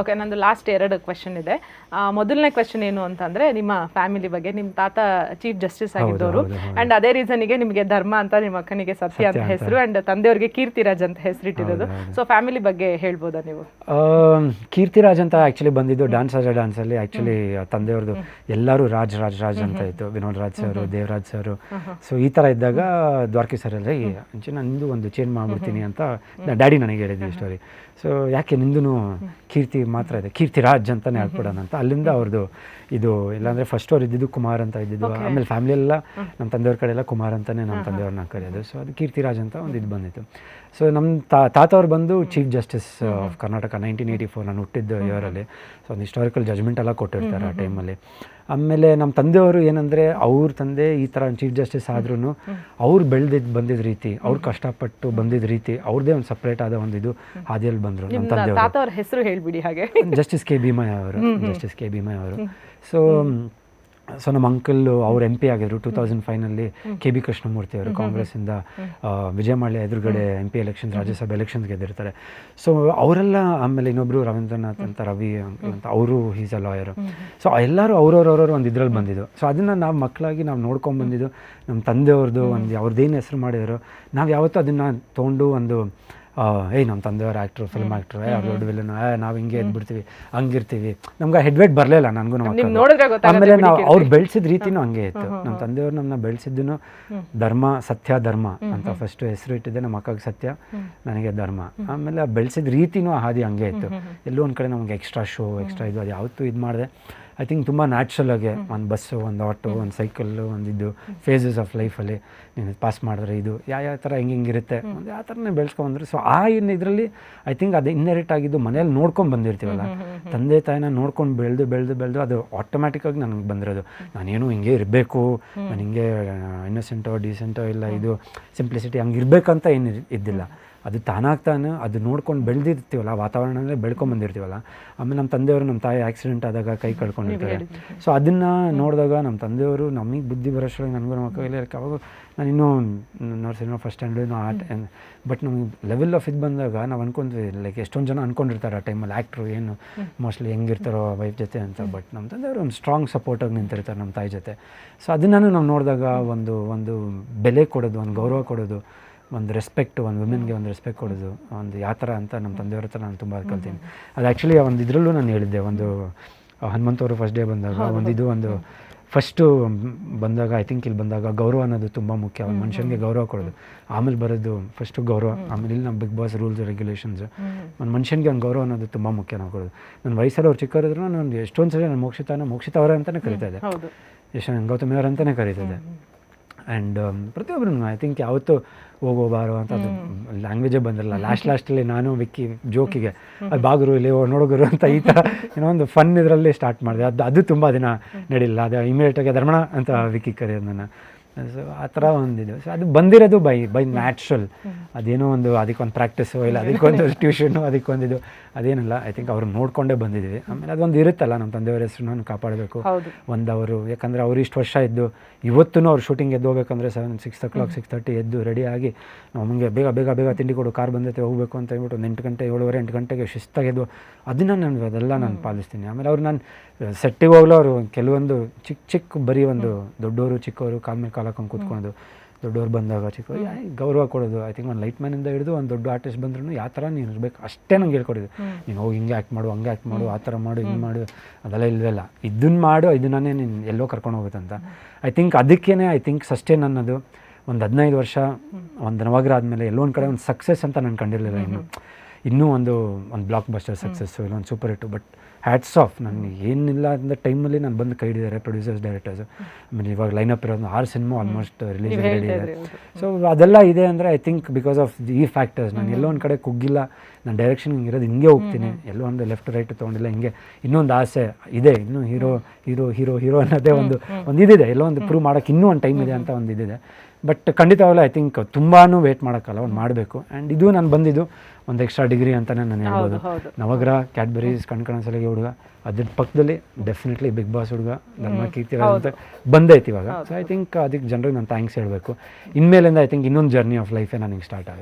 Okay, ನಂದು last 2 question ಇದೆ. ಮೊದಲನೇ ಕ್ವೆಶನ್ ಏನು ಅಂತಂದ್ರೆ ನಿಮ್ಮ ಫ್ಯಾಮಿಲಿ ಬಗ್ಗೆ. ನಿಮ್ಮ ತಾತ ಚೀಫ್ ಜಸ್ಟಿಸ್ ಆಗಿದ್ದವರು ಅಂಡ್ ಅದೇ ರೀಸನ್ಗೆ ನಿಮಗೆ ಧರ್ಮ ಅಂತ, ನಿಮ್ಮ ಅಕ್ಕನಿಗೆ ಸತ್ಯ ಅಂತ ಹೆಸರು, ಅಂಡ್ ತಂದೆಯವ್ರಿಗೆ ಕೀರ್ತಿರಾಜ್ ಅಂತ ಹೆಸರಿಟ್ಟಿರೋದು. ಸೊ ಫ್ಯಾಮಿಲಿ ಬಗ್ಗೆ ಹೇಳ್ಬೋದಾ ನೀವು? ಕೀರ್ತಿರಾಜ್ ಅಂತ ಆಕ್ಚುಲಿ ಬಂದಿದ್ದು ಡ್ಯಾನ್ಸ್ ಅಲ್ಲಿ. ಆಕ್ಚುಲಿ ತಂದೆಯವ್ರದ್ದು ಎಲ್ಲರೂ ರಾಜ್ ಅಂತ ಇತ್ತು, Vinod Raj sir, Devaraj sir. So ಈ ತರ ಇದ್ದಾಗ ದ್ವಾರಕಿ ಸರ್ ಅಲ್ಲ, ನಿಂದು ಒಂದು ಚೇಂಜ್ ಮಾಡ್ಬಿಡ್ತೀನಿ ಅಂತ ಡ್ಯಾಡಿ ನನಗೆ ಹೇಳಿದ್ವಿ ಸ್ಟೋರಿ. ಸೊ ಯಾಕೆ ನಿಂದು ಕೀರ್ತಿ ಮಾತ್ರ ಇದೆ, ಕೀರ್ತಿರಾಜ್ ಅಂತಾನೆ ಹೇಳ್ಕೊಡೋಣ ಅಂತ. ಅಲ್ಲಿಂದ ಅವ್ರದ್ದು ಇದು, ಇಲ್ಲಾಂದ್ರೆ ಫಸ್ಟ್ ಅವ್ರು ಇದ್ದಿದ್ದು ಕುಮಾರ್ ಅಂತ ಇದ್ದಿದ್ದು, ಆಮೇಲೆ ಫ್ಯಾಮಿಲಿ ಎಲ್ಲ ನಮ್ಮ ತಂದೆಯವ್ರ ಕಡೆ ಎಲ್ಲ ಕುಮಾರ್ ಅಂತಾನೆ ನಮ್ಮ ತಂದೆಯವ್ರನ್ನ ಕರೆಯೋದು. ಸೊ ಅದು ಕೀರ್ತಿರಾಜ್ ಅಂತ ಒಂದು ಇದು ಬಂದಿತ್ತು. ಸೊ ನಮ್ಮ ತಾತವ್ರು ಬಂದು ಚೀಫ್ ಜಸ್ಟಿಸ್ ಆಫ್ ಕರ್ನಾಟಕ 1984, ನಾನು ಹುಟ್ಟಿದ್ದು ಇಯರಲ್ಲಿ. ಸೊ ಒಂದು ಹಿಸ್ಟಾರಿಕಲ್ ಜಜ್ಮೆಂಟ್ ಎಲ್ಲ ಕೊಟ್ಟಿರ್ತಾರೆ ಆ ಟೈಮಲ್ಲಿ. ಆಮೇಲೆ ನಮ್ಮ ತಂದೆಯವರು ಏನಂದರೆ, ಅವ್ರ ತಂದೆ ಈ ಥರ ಚೀಫ್ ಜಸ್ಟಿಸ್ ಆದ್ರೂ ಅವ್ರು ಬಂದಿದ್ದ ರೀತಿ, ಅವ್ರು ಕಷ್ಟಪಟ್ಟು ಬಂದಿದ್ದ ರೀತಿ, ಅವ್ರದ್ದೇ ಒಂದು ಸಪ್ರೇಟ್ ಆದ ಒಂದು ಇದು ಹಾದಿಯಲ್ಲಿ ಬಂದರು ನಮ್ಮ ತಂದೆಯವರು. ಹೆಸರು ಹೇಳ್ಬಿಡಿ ಹಾಗೆ. ಜಸ್ಟಿಸ್ ಕೆ ಭೀಮಯ್ಯ ಅವರು. ಸೊ ನಮ್ಮ ಅಂಕಲ್ಲು ಅವ್ರು MP ಆಗಿದ್ರು 2005ನಲ್ಲಿ. KB ಕೃಷ್ಣಮೂರ್ತಿ ಅವರು ಕಾಂಗ್ರೆಸ್ಸಿಂದ ವಿಜಯಮಾಳ್ಯ ಎದುರುಗಡೆ MP ಎಲೆಕ್ಷನ್ಸ್, ರಾಜ್ಯಸಭೆ ಎಲೆಕ್ಷನ್ಸ್ ಗೆದ್ದಿರ್ತಾರೆ. ಸೊ ಅವರೆಲ್ಲ, ಆಮೇಲೆ ಇನ್ನೊಬ್ರು ರವೀಂದ್ರನಾಥ್ ಅಂತ, ರವಿ ಅಂತ, ಅವರು ಈಸ್ ಅ ಲಾಯರ್. ಸೊ ಎಲ್ಲರೂ ಅವ್ರವ್ರವ್ರು ಒಂದು ಇದ್ರಲ್ಲಿ ಬಂದಿದ್ದು. ಸೊ ಅದನ್ನು ನಾವು ಮಕ್ಕಳಾಗಿ ನಾವು ನೋಡ್ಕೊಂಡು ಬಂದಿದ್ದು. ನಮ್ಮ ತಂದೆಯವ್ರದ್ದು ಒಂದು ಅವ್ರದ್ದೇನು ಹೆಸರು ಮಾಡಿದ್ರು, ನಾವು ಯಾವತ್ತೂ ಅದನ್ನು ತೊಗೊಂಡು ಒಂದು ನಮ್ಮ ತಂದೆಯವ್ರ ಆ್ಯಕ್ಟ್ರು, ಫಿಲ್ಮ್ ಆ್ಯಕ್ಟ್ರು, ಅವ್ರು ದೊಡ್ಡ ವಿಲನ್, ನಾವು ಹಿಂಗೆ ಎದ್ಬಿಡ್ತೀವಿ, ಹಂಗಿರ್ತೀವಿ. ನಮ್ಗೆ ಹೆಡ್ವೇಟ್ ಬರಲಿಲ್ಲ ನನಗೂ ನಮ್ಮ ಮಕ್ಕಳು. ಆಮೇಲೆ ನಾವು ಅವ್ರು ಬೆಳೆಸಿದ ರೀತಿನೂ ಹಂಗೆ ಇತ್ತು. ನಮ್ಮ ತಂದೆಯವ್ರು ನಮ್ಮನ್ನ ಬೆಳೆಸಿದ್ದು ಧರ್ಮ, ಸತ್ಯ, ಧರ್ಮ ಅಂತ ಫಸ್ಟ್ ಹೆಸರು ಇಟ್ಟಿದ್ದೆ. ನಮ್ಮ ಅಕ್ಕಗೆ ಸತ್ಯ, ನನಗೆ ಧರ್ಮ. ಆಮೇಲೆ ಬೆಳೆಸಿದ ರೀತಿನೂ ಹಾದಿ ಹಂಗೆ ಇತ್ತು. ಎಲ್ಲೋ ಒಂದು ಕಡೆ ನಮ್ಗೆ ಎಕ್ಸ್ಟ್ರಾ ಇದು ಅದು ಯಾವತ್ತೂ ಇದು ಮಾಡಿದೆ. ಐ ಥಿಂಕ್ ತುಂಬ ನ್ಯಾಚುರಲಾಗೆ ಒಂದು ಬಸ್ಸು, ಒಂದು ಆಟೋ, ಒಂದು ಸೈಕಲ್ಲು, ಒಂದಿದ್ದು ಫೇಸಸ್ ಆಫ್ ಲೈಫಲ್ಲಿ ನೀನು ಪಾಸ್ ಮಾಡಿದ್ರೆ ಇದು ಯಾವ ಥರ ಹಿಂಗಿರುತ್ತೆ, ಒಂದು ಯಾವ ಥರನೇ ಬೆಳೆಸ್ಕೊಂಡ್ಬಂದ್ರು. ಸೊ ಆ ಇದರಲ್ಲಿ ಐ ಥಿಂಕ್ ಅದು ಇನ್ನೆರಿಟ್ ಆಗಿದ್ದು ಮನೇಲಿ ನೋಡ್ಕೊಂಡು ಬಂದಿರ್ತೀವಲ್ಲ, ತಂದೆ ತಾಯಿನ ನೋಡ್ಕೊಂಡು ಬೆಳೆದು ಅದು ಆಟೋಮ್ಯಾಟಿಕ್ಕಾಗಿ ನನಗೆ ಬಂದಿರೋದು. ನಾನೇನು ಹಿಂಗೆ ಇರಬೇಕು, ನಾನು ಹಿಂಗೆ ಇನ್ನಸೆಂಟೋ ಡೀಸೆಂಟೋ ಇಲ್ಲ, ಇದು ಸಿಂಪ್ಲಿಸಿಟಿ ಹಂಗೆ ಇರಬೇಕಂತ ಏನು ಇದ್ದಿಲ್ಲ. ಅದು ತಾನಾಗ್ತಾನೆ ಅದು ನೋಡ್ಕೊಂಡು ಬೆಳೆದಿರ್ತೀವಲ್ಲ, ವಾತಾವರಣದಲ್ಲೇ ಬೆಳ್ಕೊಂಬಂದಿರ್ತೀವಲ್ಲ. ಆಮೇಲೆ ನಮ್ಮ ತಂದೆಯವರು, ನಮ್ಮ ತಾಯಿ ಆಕ್ಸಿಡೆಂಟ್ ಆದಾಗ ಕೈ ಕಳ್ಕೊಂಡಿರ್ತಾರೆ. ಸೊ ಅದನ್ನು ನೋಡಿದಾಗ ನಮ್ಮ ತಂದೆಯವರು ನಮಗೆ ಬುದ್ಧಿ ಬರೋಷ್ಟೊಳಗೆ ನನಗೂ ನಮ್ಮ ಕೈಯಲ್ಲಿ ಅವಾಗ ನಾನು ಇನ್ನೂ ನರ್ಸಿನೋ ಫಸ್ಟ್ ಸ್ಟ್ಯಾಂಡರ್ಡ್ ಬಟ್ ನಮಗೆ ಲೆವೆಲ್ ಆಫ್ ಇದು ಬಂದಾಗ ನಾವು ಅನ್ಕೊಂತೀವಿ, ಲೈಕ್ ಎಷ್ಟೊಂದು ಜನ ಅಂದ್ಕೊಂಡಿರ್ತಾರೆ ಆ ಟೈಮಲ್ಲಿ ಆ್ಯಕ್ಟ್ರು ಏನು ಮೋಸ್ಟ್ಲಿ ಹೆಂಗಿರ್ತಾರೋ ವೈಫ್ ಜೊತೆ ಅಂತ. ಬಟ್ ನಮ್ಮ ತಂದೆಯವರು ಒಂದು ಸ್ಟ್ರಾಂಗ್ ಸಪೋರ್ಟಾಗಿ ನಿಂತಿರ್ತಾರೆ ನಮ್ಮ ತಾಯಿ ಜೊತೆ. ಸೊ ಅದನ್ನು ನಾವು ನೋಡಿದಾಗ ಒಂದು ಬೆಲೆ ಕೊಡೋದು, ಒಂದು ಗೌರವ ಕೊಡೋದು, ಒಂದು ರೆಸ್ಪೆಕ್ಟ್, ಒಂದು ವುಮೆನ್ಗೆ ಒಂದು ರೆಸ್ಪೆಕ್ಟ್ ಕೊಡೋದು, ಒಂದು ಯಾವ ಥರ ಅಂತ ನಮ್ಮ ತಂದೆಯವ್ರ ಹತ್ರ ನಾನು ತುಂಬ ಕಲ್ತೀನಿ. ಅದು ಆ್ಯಕ್ಚುಲಿ ಒಂದು ಇದರಲ್ಲೂ ನಾನು ಹೇಳಿದ್ದೆ, ಒಂದು ಹನುಮಂತವರು ಫಸ್ಟ್ ಡೇ ಬಂದಾಗ ಒಂದು ಫಸ್ಟು ಬಂದಾಗ, ಐ ಥಿಂಕ್ ಇಲ್ಲಿ ಬಂದಾಗ ಗೌರವ ಅನ್ನೋದು ತುಂಬ ಮುಖ್ಯ. ಒಂದು ಮನುಷ್ಯನಿಗೆ ಗೌರವ ಕೊಡೋದು, ಆಮೇಲೆ ಬರೋದು ಫಸ್ಟು ಗೌರವ, ಆಮೇಲೆ ಇಲ್ಲಿ ನಮ್ಮ ಬಿಗ್ ಬಾಸ್ ರೂಲ್ಸ್ ರೆಗ್ಯುಲೇಷನ್ಸ್. ಒಂದು ಮನುಷ್ಯನಿಗೆ ಒಂದು ಗೌರವ ಅನ್ನೋದು ತುಂಬ ಮುಖ್ಯ ನಾವು ಕೊಡೋದು. ನನ್ನ ವಯಸ್ಸಲ್ಲಿ ಅವ್ರು ಚಿಕ್ಕವರಿದ್ರು ನಾನು ಎಷ್ಟೊಂದು ಸಲ ನಾನು ಮೋಕ್ಷಿತ ಅವರೇ ಅಂತಲೇ ಕರಿತಾ ಇದ್ದೆ, ಗೌತಮಿ ಅವರ ಅಂತಲೇ ಕರೀತಾ ಇದ್ದೆ. ಆ್ಯಂಡ್ ಪ್ರತಿಯೊಬ್ಬರು ಐ ಥಿಂಕ್ ಯಾವತ್ತೂ ಹೋಗೋ ಬಾರೋ ಅಂತ ಅದು ಲ್ಯಾಂಗ್ವೇಜೇ ಬಂದಿರಲ್ಲ. ಲಾಸ್ಟಲ್ಲಿ ನಾನು ವಿಕ್ಕಿ ಜೋಕಿಗೆ ಅದು ಬಾಗುರು ಇಲ್ಲಿ ನೋಡೋಗುರು ಅಂತ ಈ ಥರ ಏನೋ ಒಂದು ಫನ್ ಇದರಲ್ಲಿ ಸ್ಟಾರ್ಟ್ ಮಾಡಿದೆ. ಅದು ತುಂಬ ದಿನ ನಡೀಲಿಲ್ಲ. ಅದು ಇಮಿಡಿಯೇಟಾಗಿ ಧರ್ಮಣ ಅಂತ ವಿಕ್ಕಿ ಕರೆಯೋದು ನನ್ನ. ಸೊ ಆ ಥರ ಒಂದಿದೆ. ಸೊ ಅದು ಬಂದಿರೋದು ಬೈ ನ್ಯಾಚುರಲ್. ಅದೇನೋ ಒಂದು ಅದಕ್ಕೊಂದು ಪ್ರಾಕ್ಟೀಸು ಇಲ್ಲ, ಅದಕ್ಕೊಂದು ಟ್ಯೂಷನ್ನು, ಅದಕ್ಕೊಂದಿದು ಅದೇನಿಲ್ಲ. ಐ ಥಿಂಕ್ ಅವ್ರನ್ನ ನೋಡ್ಕೊಂಡೇ ಬಂದಿದ್ದೀವಿ. ಆಮೇಲೆ ಅದೊಂದು ಇರುತ್ತಲ್ಲ, ನಮ್ಮ ತಂದೆಯವರ ಹೆಸರನ್ನು ಕಾಪಾಡಬೇಕು. ಅವರು ಯಾಕಂದರೆ ಅವ್ರು ಇಷ್ಟು ವರ್ಷ ಇದ್ದು ಇವತ್ತೂ ಅವ್ರು ಶೂಟಿಂಗ್ ಎದ್ದು ಹೋಗ್ಬೇಕಂದ್ರೆ 6 o'clock 6:30 ಎದ್ದು ರೆಡಿಯಾಗಿ ನಮಗೆ ಬೇಗ ತಿಂಡಿ ಕೊಡು, ಕಾರ್ ಬಂದೈತೆ ಹೋಗಬೇಕು ಅಂತ ಹೇಳ್ಬಿಟ್ಟು ಒಂದು 8 ಗಂಟೆ 7:30 8 ಗಂಟೆಗೆ ಶಿಸ್ತಾಗೆದ್ದು ಅದೆಲ್ಲ ನಾನು ಪಾಲಿಸ್ತೀನಿ. ಆಮೇಲೆ ಅವ್ರು ನಾನು ಸೆಟ್ಟಿಗೆ ಹೋಗ್ಲೋ ಅವರು ಕೆಲವೊಂದು ಚಿಕ್ಕ ಬರೀ ಒಂದು ದೊಡ್ಡವರು ಚಿಕ್ಕವರು ಕಾಲ ಮೇಲೆ ಕಾಲ ಹಾಕೊಂಡು ಕೂತ್ಕೊಂಡು, ದೊಡ್ಡವ್ರು ಬಂದಾಗ ಚಿಕ್ಕವರು ಗೌರವ ಕೊಡೋದು. ಐ ಥಿಂಕ್ ಒಂದು ಲೈಟ್ ಮ್ಯಾನಿಂದ ಹಿಡಿದು ಒಂದು ದೊಡ್ಡ ಆರ್ಟಿಸ್ಟ್ ಬಂದ್ರೂ ಯಾವ ಥರ ನೀನು ಇರಬೇಕು ಅಷ್ಟೇ ನಂಗೆ ಹೇಳ್ಕೊಡಿದ್ದು. ನೀನು ಹೋಗಿ ಹಿಂಗೆ ಆ್ಯಕ್ಟ್ ಮಾಡು, ಹಂಗೆ ಆ್ಯಕ್ಟ್ ಮಾಡು, ಆ ಥರ ಮಾಡು, ಹಿಂಗೆ ಮಾಡು, ಅದೆಲ್ಲ ಇಲ್ಲವಲ್ಲ, ಇದನ್ನು ಮಾಡು, ಇದನ್ನೇ ನೀನು ಎಲ್ಲೋ ಕರ್ಕೊಂಡು ಹೋಗುತ್ತಂತ. ಐ ಥಿಂಕ್ ಅದಕ್ಕೇ ಸಸ್ಟೇನ್ ಅನ್ನೋದು ಒಂದು 15 ವರ್ಷ ಒಂದು ನವಗ್ರ ಆದಮೇಲೆ ಎಲ್ಲೋ ಒಂದು ಕಡೆ ಒಂದು ಸಕ್ಸಸ್ ಅಂತ ನಾನು ಕಂಡಿರಲಿಲ್ಲ. ಇನ್ನೂ ಒಂದು ಬ್ಲಾಕ್ ಬಸ್ಟರ್ ಸಕ್ಸಸ್ಸು, ಇಲ್ಲೊಂದು ಸೂಪರ್ ಹಿಟ್ಟು. ಬಟ್ ಹ್ಯಾಟ್ಸ್ ಆಫ್, ನನಗೆ ಏನಿಲ್ಲ ಅಂದ ಟೈಮಲ್ಲಿ ನಾನು ಬಂದು ಕೈ ಹಿಡಿದಾರೆ ಪ್ರೊಡ್ಯೂಸರ್ಸ್, ಡೈರೆಕ್ಟರ್ಸು. ಆಮೇಲೆ ಇವಾಗ ಲೈನಪ್ ಇರೋದು 6 ಸಿನಿಮಾ ಆಲ್ಮೋಸ್ಟ್ ರಿಲೀಸ್ ರೆಡಿ ಇದೆ. ಸೊ ಅದೆಲ್ಲ ಇದೆ ಅಂದರೆ ಐ ಥಿಂಕ್ ಬಿಕಾಸ್ ಆಫ್ ಈ ಫ್ಯಾಕ್ಟರ್ಸ್. ನಾನು ಎಲ್ಲೋ ಒಂದು ಕಡೆ ಕುಗ್ಗಿಲ್ಲ, ನಾನು ಡೈರೆಕ್ಷನ್ ಇರೋದು ಹಿಂಗೆ ಹೋಗ್ತೀನಿ, ಎಲ್ಲೋ ಒಂದು ಲೆಫ್ಟ್ ರೈಟ್ ತೊಗೊಂಡಿಲ್ಲ. ಹಿಂಗೆ ಇನ್ನೊಂದು ಆಸೆ ಇದೆ, ಇನ್ನೂ ಹೀರೋ ಅನ್ನೋದೇ ಒಂದು ಇದಿದೆ, ಎಲ್ಲೋ ಒಂದು ಪ್ರೂವ್ ಮಾಡೋಕ್ಕೆ ಇನ್ನೂ ಒಂದು ಟೈಮ್ ಇದೆ ಅಂತ ಒಂದು ಇದಿದೆ. ಬಟ್ ಖಂಡಿತವಾಗಲೂ ಐ ಥಿಂಕ್ ತುಂಬಾ ವೇಟ್ ಮಾಡೋಕ್ಕಲ್ಲ, ಒಂದು ಮಾಡಬೇಕು. ಆ್ಯಂಡ್ ಇದು ನಾನು ಬಂದಿದ್ದು ಒಂದು ಎಕ್ಸ್ಟ್ರಾ ಡಿಗ್ರಿ ಅಂತಲೇ ನಾನು ಹೇಳ್ಬೋದು. ನವಗ್ರ, ಕ್ಯಾಡ್ಬರೀಸ್, ಕಣ್ಸಲಿಗೆ ಹುಡುಗ, ಅದ್ರ ಪಕ್ಕದಲ್ಲಿ ಡೆಫಿನೆಟ್ಲಿ ಬಿಗ್ ಬಾಸ್ ಹುಡುಗ, ಧರ್ಮ, ಕೀರ್ತಿರಾಜ್ ಅಂತ ಬಂದೈತಿ ಇವಾಗ. ಸೊ ಐ ಥಿಂಕ್ ಅದಕ್ಕೆ ಜನರಿಗೆ ನಾನು ಥ್ಯಾಂಕ್ಸ್ ಹೇಳಬೇಕು. ಇನ್ಮೇಲಿಂದ ಐ ಥಿಂಕ್ ಇನ್ನೊಂದು ಜರ್ನಿ ಆಫ್ ಲೈಫೇ ನನಗೆ ಸ್ಟಾರ್ಟ್ ಆಗುತ್ತೆ.